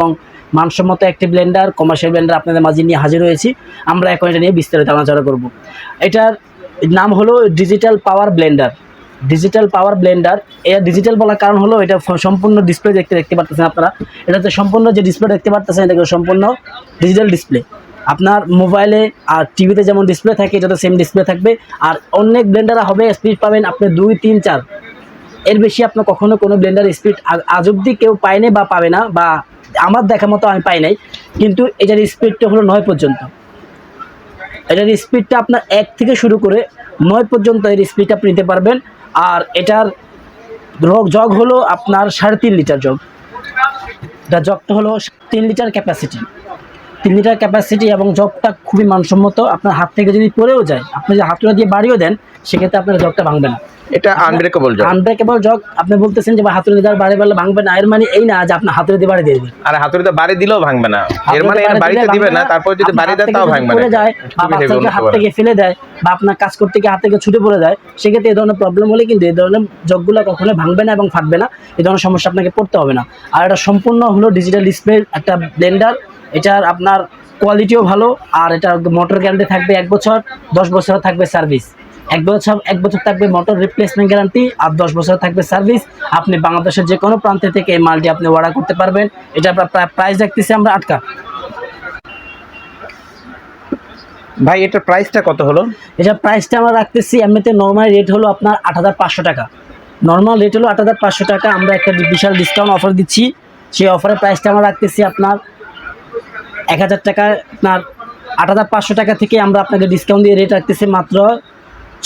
এবং মানসম্মত একটি ব্লেন্ডার, কমার্শিয়াল ব্লেন্ডার আপনাদের মাঝে নিয়ে হাজির হয়েছি। আমরা এখন এটা নিয়ে বিস্তারিত আলোচনা করব। এটার নাম হলো ডিজিটাল পাওয়ার ব্লেন্ডার। ডিজিটাল পাওয়ার ব্লেন্ডার, এটা ডিজিটাল বলার কারণ হলো এটা সম্পূর্ণ ডিসপ্লে দেখতে পারতেছেন আপনারা। এটাতে সম্পূর্ণ যে ডিসপ্লে দেখতে পারতেছেন এটা সম্পূর্ণ ডিজিটাল ডিসপ্লে। আপনার মোবাইলে আর টিভিতে যেমন ডিসপ্লে থাকে এটাতে সেম ডিসপ্লে থাকবে। আর অনেক ব্লেন্ডার হবে স্পিড পাবেন আপনি 2, 3, 4, এর বেশি আপনার কখনো কোনো ব্লেন্ডার স্পিড আজ অব্দি কেউ পায়নি বা পাবে না, বা আমার দেখা মতো আমি পাই নাই। কিন্তু এটার স্পিডটা হলো 9 পর্যন্ত। এটার স্পিডটা আপনার 1 থেকে শুরু করে 9 পর্যন্ত এর স্পিড আপনি নিতে পারবেন। আর এটার জগ হলো আপনার 3.5 লিটার জগ। এটা জগটা হলো 3 লিটার ক্যাপাসিটি, 3 লিটার ক্যাপাসিটি এবং জগটা খুবই মানসম্মত। আপনার হাত থেকে যদি পড়েও যায়, আপনি যদি হাতুড়া দিয়ে বাড়িও দেন, সেক্ষেত্রে আপনার জগটা ভাঙবে না। এটা আনব্রেকেবল জগ। Unbreakable jug. আপনি বলতেছেন যে হাতুড়ি দিয়ে বাড়ি বাড়লে ভাঙবে না, এর মানে এই না যে আপনি হাতুড়ি দিয়ে বাড়ি দিয়ে দিবেন। আর হাতুড়িতে বাড়ি দিলেও ভাঙবে না, এর মানে এর বাড়িতে দিবে না, তারপর যদি বাড়ি দেয় তাও ভাঙবে না। যায় বা বাচ্চাকে হাত থেকে ফেলে দেয় বা আপনার কাজ করতে গিয়ে হাত থেকে ছুটে পড়ে যায়, সেক্ষেত্রে এই ধরনের প্রবলেম হলে কিন্তু এই ধরনের জগগুলো কখনো ভাঙবে না এবং ফাটবে না। এই ধরনের সমস্যা আপনাকে পড়তে হবে না। আর এটা সম্পূর্ণ হলো ডিজিটাল ডিসপ্লে একটা ব্লেন্ডার। এটার আপনার কোয়ালিটিও ভালো। আর এটা মোটর গ্যারান্টি থাকবে 1 বছর, 10 বছর থাকবে সার্ভিস। 1 বছর থাকবে মোটর রিপ্লেসমেন্ট গ্যারান্টি, আর 10 বছর থাকবে সার্ভিস। আপনি বাংলাদেশের যে কোনো প্রান্ত থেকে এই মালটি আপনি অর্ডার করতে পারবেন। এটা প্রাইস রাখতেছি আমরা 8 টাকা। ভাই এটার প্রাইসটা কত হলো? এটার প্রাইসটা আমরা রাখতেছি, এমনিতে নর্মাল রেট হলো আপনার 8,500 টাকা। নর্মাল রেট হলো 8,500 টাকা। আমরা একটা বিশাল ডিসকাউন্ট অফার দিচ্ছি। সেই অফারের প্রাইসটা আমরা রাখতেছি আপনার 1,000 টাকা। আপনার 8,500 টাকা থেকে আমরা আপনাকে ডিসকাউন্ট দিয়ে রেট রাখতেছি মাত্র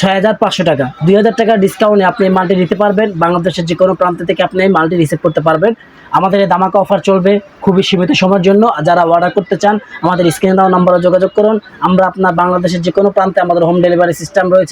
6,500 টাকা। 2,000 টাকা ডিসকাউন্টে আপনি এই মালটি নিতে পারবেন। বাংলাদেশের যে কোনো প্রান্ত থেকে আপনি এই মালটি রিসিভ করতে পারবেন। আমাদের এই ধামাকা অফার চলবে খুবই সীমিত সময়ের জন্য। যারা অর্ডার করতে চান আমাদের স্ক্রিনে দেওয়া নম্বরে যোগাযোগ করুন। আমরা আপনার বাংলাদেশের যে কোনো প্রান্তে আমাদের হোম ডেলিভারি সিস্টেম রয়েছে।